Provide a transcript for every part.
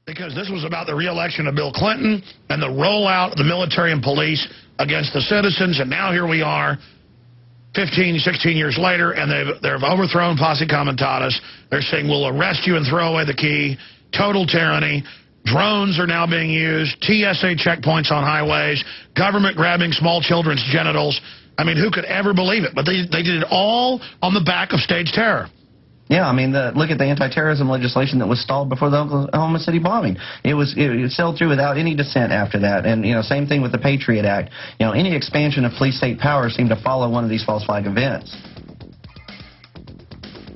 because this was about the re-election of Bill Clinton and the rollout of the military and police against the citizens, and now here we are, 15, 16 years later, and they've overthrown Posse Comitatus. They're saying, we'll arrest you and throw away the key. Total tyranny. Drones are now being used. TSA checkpoints on highways. Government grabbing small children's genitals. I mean, who could ever believe it? But they did it all on the back of stage terror. Yeah, I mean, look at the anti-terrorism legislation that was stalled before the Oklahoma City bombing. It sailed through without any dissent after that. And, you know, same thing with the Patriot Act. You know, any expansion of police-state power seemed to follow one of these false flag events.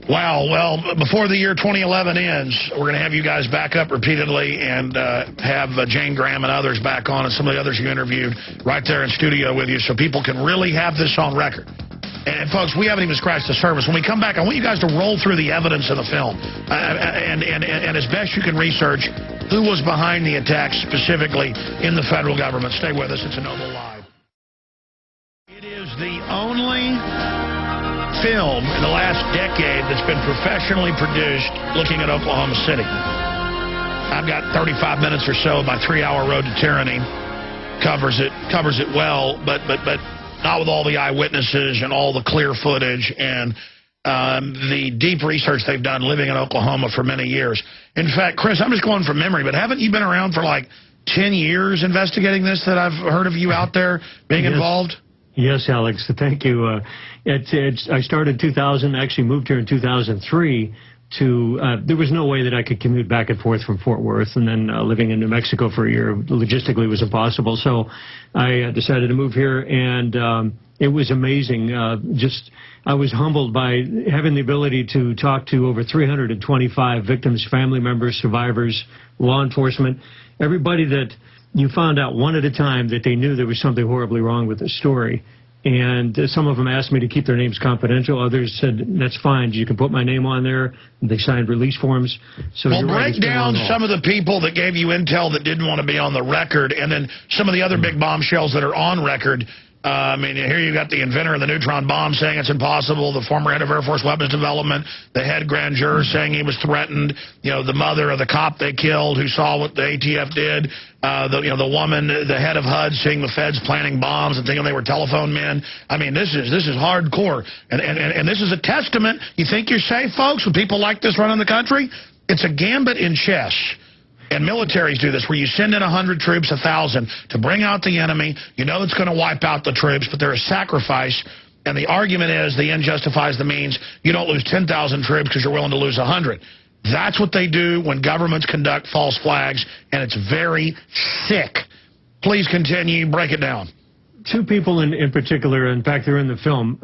Wow, well, before the year 2011 ends, we're going to have you guys back up repeatedly and have Jane Graham and others back on, and some of the others you interviewed right there in studio with you, so people can really have this on record. And, folks, we haven't even scratched the surface. When we come back, I want you guys to roll through the evidence in the film and as best you can research who was behind the attacks specifically in the federal government. Stay with us. It's a Noble Live. It is the only film in the last decade that's been professionally produced looking at Oklahoma City. I've got 35 minutes or so. My 3-hour road to tyranny covers it well, but not with all the eyewitnesses and all the clear footage and the deep research they've done living in Oklahoma for many years. In fact, Chris, I'm just going from memory, but haven't you been around for like 10 years investigating this that I've heard of you out there being involved? Yes, Alex, thank you. I started in 2000, actually moved here in 2003. There was no way that I could commute back and forth from Fort Worth, and then living in New Mexico for a year logistically was impossible. So I decided to move here, and it was amazing. I was humbled by having the ability to talk to over 325 victims, family members, survivors, law enforcement, everybody that you found out one at a time that they knew there was something horribly wrong with the story. And some of them asked me to keep their names confidential. Others said, that's fine, you can put my name on there. They signed release forms. So well, break down some of the people that gave you intel that didn't want to be on the record, and then some of the other big bombshells that are on record. I mean, here you got the inventor of the neutron bomb saying it's impossible, the former head of Air Force Weapons Development, the head grand juror saying he was threatened, you know, the mother of the cop they killed who saw what the ATF did, the woman, the head of HUD, seeing the feds planting bombs and thinking they were telephone men. I mean, this is hardcore, and this is a testament. You think you're safe, folks, with people like this running the country? It's a gambit in chess. And militaries do this, where you send in 100 troops, 1,000, to bring out the enemy. You know it's going to wipe out the troops, but they're a sacrifice. And the argument is the end justifies the means. You don't lose 10,000 troops because you're willing to lose 100. That's what they do when governments conduct false flags, and it's very sick. Please continue. Break it down. Two people in particular, in fact, they're in the film.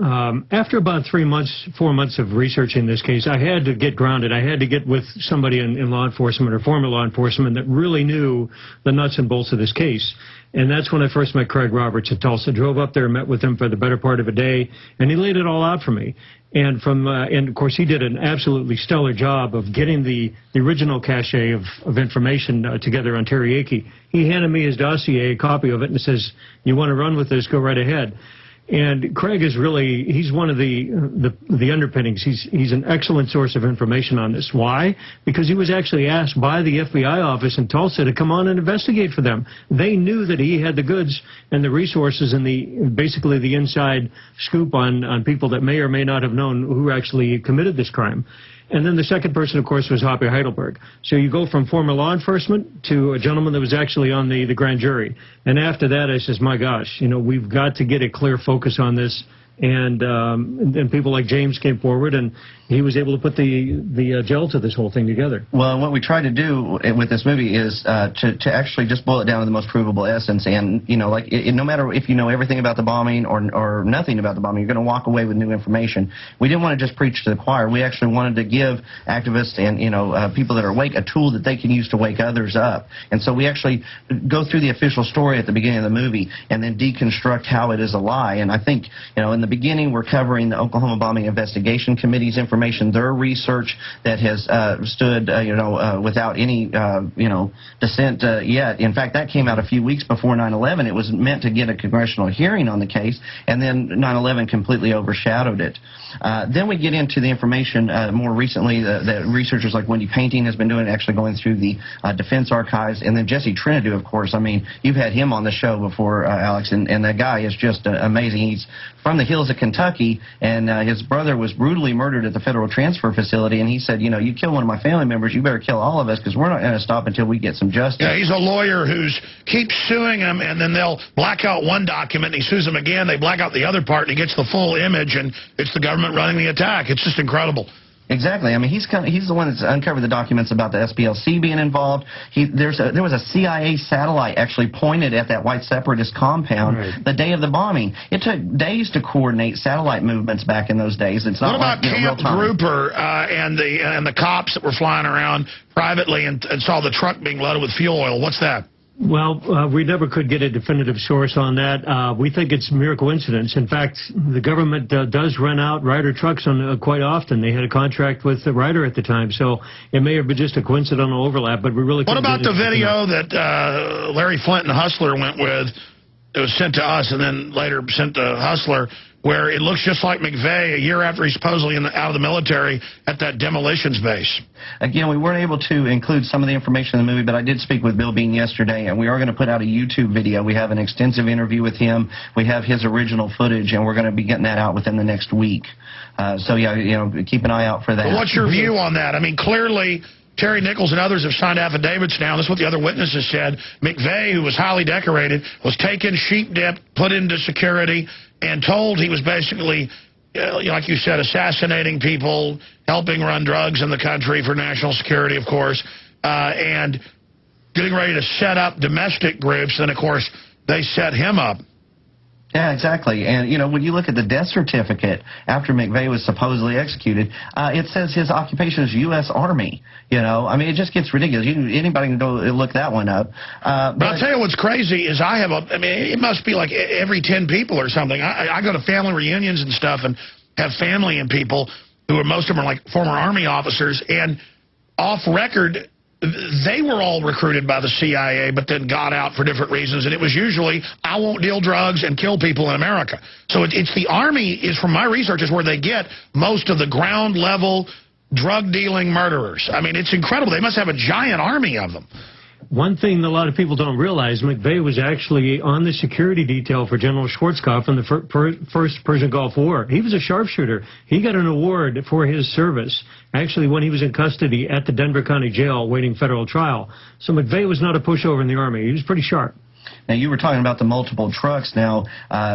After about 4 months of researching this case, I had to get grounded. I had to get with somebody in law enforcement or former law enforcement that really knew the nuts and bolts of this case. And that's when I first met Craig Roberts at Tulsa. Drove up there, met with him for the better part of a day, and he laid it all out for me. And of course, he did an absolutely stellar job of getting the original cache of information together on Terry Akey. He handed me his dossier, a copy of it, and says, you want to run with this, go right ahead. And Craig is really, he's one of the underpinnings. He's an excellent source of information on this. Why? Because he was actually asked by the FBI office in Tulsa to come on and investigate for them. They knew that he had the goods and the resources and basically the inside scoop on people that may or may not have known who actually committed this crime. And then the second person, of course, was Hoppy Heidelberg. So you go from former law enforcement to a gentleman that was actually on the grand jury. And after that, I says, my gosh, you know, we've got to get a clear focus on this. And people like James came forward, and he was able to put the gel to this whole thing together. Well, what we tried to do with this movie is to actually just boil it down to the most provable essence. And, you know, like, no matter if you know everything about the bombing or nothing about the bombing, you're going to walk away with new information. We didn't want to just preach to the choir. We actually wanted to give activists and, you know, people that are awake a tool that they can use to wake others up. And so we actually go through the official story at the beginning of the movie and then deconstruct how it is a lie. And I think, you know, in the beginning, we're covering the Oklahoma Bombing Investigation Committee's information. information, their research that has stood, without any, dissent yet. In fact, that came out a few weeks before 9/11. It was meant to get a congressional hearing on the case, and then 9/11 completely overshadowed it. Then we get into the information more recently that researchers like Wendy Painting has been doing, actually going through the Defense Archives, and then Jesse Trinidad, of course. I mean, you've had him on the show before, Alex, and that guy is just amazing. He's from the hills of Kentucky, and his brother was brutally murdered at the Federal Transfer Facility, and he said, you kill one of my family members, you better kill all of us, because we're not going to stop until we get some justice. Yeah, he's a lawyer who keeps suing him, and then they'll black out one document, and he sues them again, they black out the other part, and he gets the full image, and it's the government running the attack. It's just incredible. Exactly. I mean, he's the one that's uncovered the documents about the SPLC being involved. There was a CIA satellite actually pointed at that white separatist compound the day of the bombing. It took days to coordinate satellite movements back in those days. It's not what about Camp Grouper and the cops that were flying around privately and saw the truck being loaded with fuel oil? What's that? Well, we never could get a definitive source on that. We think it's mere coincidence. In fact, the government does rent out Ryder trucks on quite often. They had a contract with the Ryder at the time, so it may have been just a coincidental overlap, but we really couldn't. What about the video that Larry Flint and Hustler went with? It was sent to us and then later sent to Hustler, where it looks just like McVeigh a year after he's supposedly out of the military at that demolitions base. Again, we weren't able to include some of the information in the movie, but I did speak with Bill Bean yesterday, and we are going to put out a YouTube video. We have an extensive interview with him. We have his original footage, and we're going to be getting that out within the next week. So, yeah, keep an eye out for that. Well, what's your view on that? I mean, clearly Terry Nichols and others have signed affidavits now. This is what the other witnesses said. McVeigh, who was highly decorated, was taken, sheep-dipped, put into security, and told he was basically, like you said, assassinating people, helping run drugs in the country for national security, of course, and getting ready to set up domestic groups. And, of course, they set him up. Yeah, exactly. And, when you look at the death certificate after McVeigh was supposedly executed, it says his occupation is U.S. Army. I mean, it just gets ridiculous. Anybody can go look that one up. But I'll tell you what's crazy is it must be like every 10 people or something. I go to family reunions and stuff and have family and people who most of them are like former Army officers, and off record, they were all recruited by the CIA, but then got out for different reasons. And it was usually, I won't deal drugs and kill people in America. So it's the Army is, from my research, is where they get most of the ground level drug dealing murderers. I mean, it's incredible. They must have a giant army of them. One thing that a lot of people don't realize, McVeigh was actually on the security detail for General Schwarzkopf in the first Persian Gulf War. He was a sharpshooter. He got an award for his service, actually, when he was in custody at the Denver County Jail awaiting federal trial. So McVeigh was not a pushover in the Army. He was pretty sharp. Now, you were talking about the multiple trucks. Now,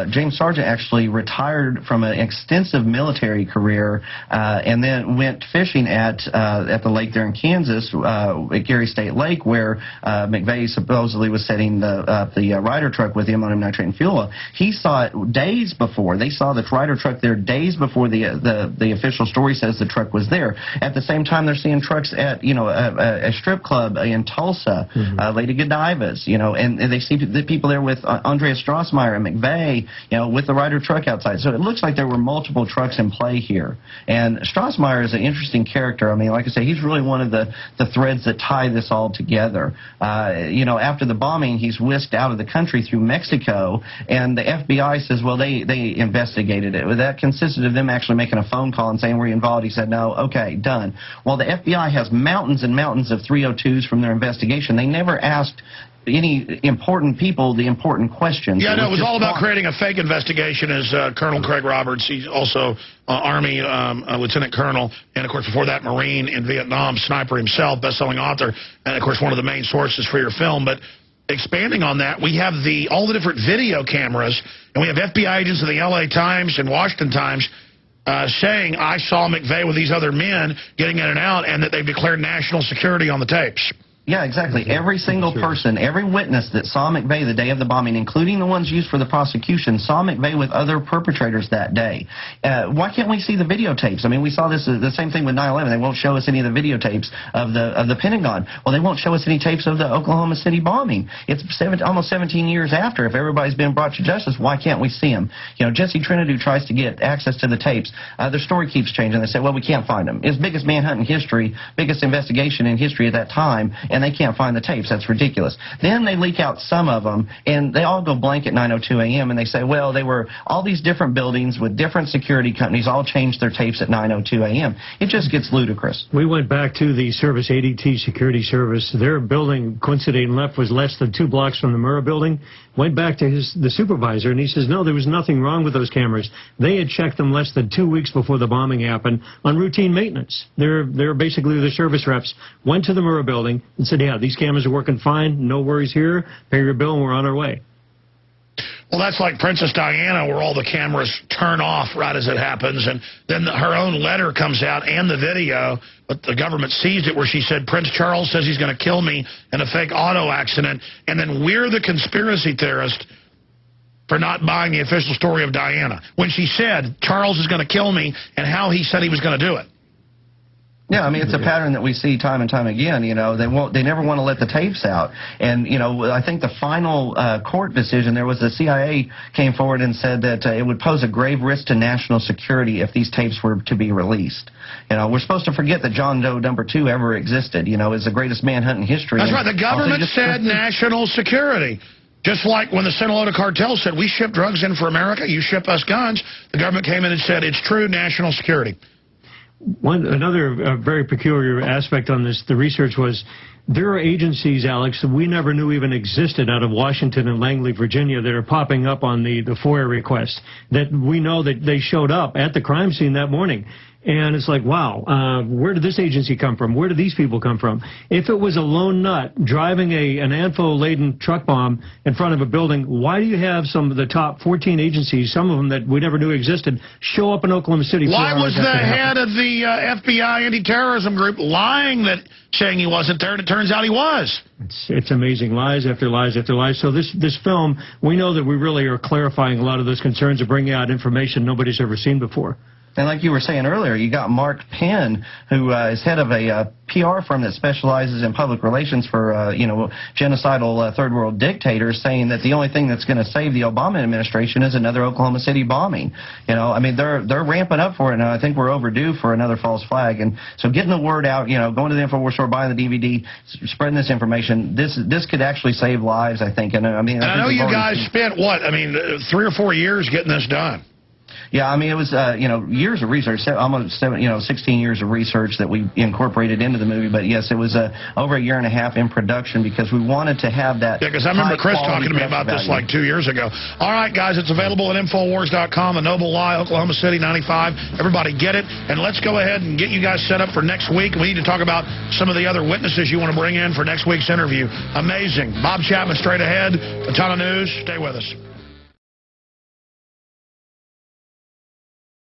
James Sargent actually retired from an extensive military career and then went fishing at the lake there in Kansas, at Gary State Lake, where McVeigh supposedly was setting the Ryder truck with ammonium nitrate and fuel. He saw it days before. They saw the Ryder truck there days before the official story says the truck was there. At the same time, they're seeing trucks at, a strip club in Tulsa, Lady Godiva's, and they see the people there with Andreas Strassmeyer and McVeigh, with the Ryder truck outside. So it looks like there were multiple trucks in play here. And Strassmeyer is an interesting character. I mean, like I say, he's really one of the threads that tie this all together. After the bombing, he's whisked out of the country through Mexico, and the FBI says, well, they investigated it. That consisted of them actually making a phone call and saying, were you involved? He said, no. Okay, done. Well, the FBI has mountains and mountains of 302s from their investigation. They never asked any important people the important questions. Yeah, no, it was all about creating a fake investigation, as Colonel Craig Roberts, he's also Army Lieutenant Colonel, and, of course, before that, Marine in Vietnam, sniper himself, best-selling author, and, of course, one of the main sources for your film. But expanding on that, we have all the different video cameras, and we have FBI agents in the L.A. Times and Washington Times saying, I saw McVeigh with these other men getting in and out, and that they've declared national security on the tapes. Yeah, exactly. Every single person, every witness that saw McVeigh the day of the bombing, including the ones used for the prosecution, saw McVeigh with other perpetrators that day. Why can't we see the videotapes? I mean, we saw this the same thing with 9/11. They won't show us any of the videotapes of the Pentagon. Well, they won't show us any tapes of the Oklahoma City bombing. It's almost 17 years after. If everybody's been brought to justice, why can't we see them? You know, Jesse Trinidad tries to get access to the tapes. Their story keeps changing. They say, well, we can't find them. It's the biggest manhunt in history, biggest investigation in history at that time, and they can't find the tapes. That's ridiculous. Then they leak out some of them, and they all go blank at 9:02 a.m., and they say, well, they were all these different buildings with different security companies all changed their tapes at 9:02 a.m. It just gets ludicrous. We went back to the service, ADT Security Service. Their building, coinciding left, was less than 2 blocks from the Murrah building. Went back to the supervisor, and he says, no, there was nothing wrong with those cameras. They had checked them less than 2 weeks before the bombing happened on routine maintenance. They're basically the service reps, went to the Murrah building and said, yeah, these cameras are working fine, no worries here, pay your bill, and we're on our way. Well, that's like Princess Diana, where all the cameras turn off right as it happens, and then her own letter comes out and the video, but the government seized it, where she said, Prince Charles says he's going to kill me in a fake auto accident, and then we're the conspiracy theorist for not buying the official story of Diana, when she said Charles is going to kill me, and how he said he was going to do it. Yeah, I mean, it's a pattern that we see time and time again. You know, they never want to let the tapes out. And, you know, I think the final court decision, there was the CIA came forward and said that it would pose a grave risk to national security if these tapes were to be released. You know, we're supposed to forget that John Doe number 2 ever existed. You know, is the greatest manhunt in history. That's right. The government said national security. Just like when the Sinaloa cartel said, we ship drugs in for America, you ship us guns. The government came in and said, it's true, national security. Another very peculiar aspect on this, the research was, there are agencies, Alex, that we never knew even existed out of Washington and Langley, Virginia, that are popping up on the FOIA request, that we know that they showed up at the crime scene that morning. And it's like, wow, where did this agency come from? Where did these people come from? If it was a lone nut driving an ANFO-laden truck bomb in front of a building, why do you have some of the top 14 agencies, some of them that we never knew existed, show up in Oklahoma City? Why was the head of the FBI anti-terrorism group lying, saying he wasn't there, and it turns out he was? It's amazing. Lies after lies after lies. So this film, we know that we really are clarifying a lot of those concerns and bringing out information nobody's ever seen before. And like you were saying earlier, you got Mark Penn, who is head of a PR firm that specializes in public relations for, you know, genocidal third world dictators, saying that the only thing that's going to save the Obama administration is another Oklahoma City bombing. You know, I mean, they're ramping up for it, and I think we're overdue for another false flag. And so getting the word out, you know, going to the Infowars Store, buying the DVD, spreading this information, this could actually save lives, I think. And I mean, I know you guys spent, what, I mean, 3 or 4 years getting this done. Yeah, I mean, it was, you know, years of research, almost 16 years of research that we incorporated into the movie. But, yes, it was over 1.5 years in production because we wanted to have that. Yeah, because I remember Chris talking to me about this like 2 years ago. All right, guys, it's available at Infowars.com, A Noble Lie, Oklahoma City, 95. Everybody get it. And let's go ahead and get you guys set up for next week. We need to talk about some of the other witnesses you want to bring in for next week's interview. Amazing. Bob Chapman straight ahead. A ton of news. Stay with us.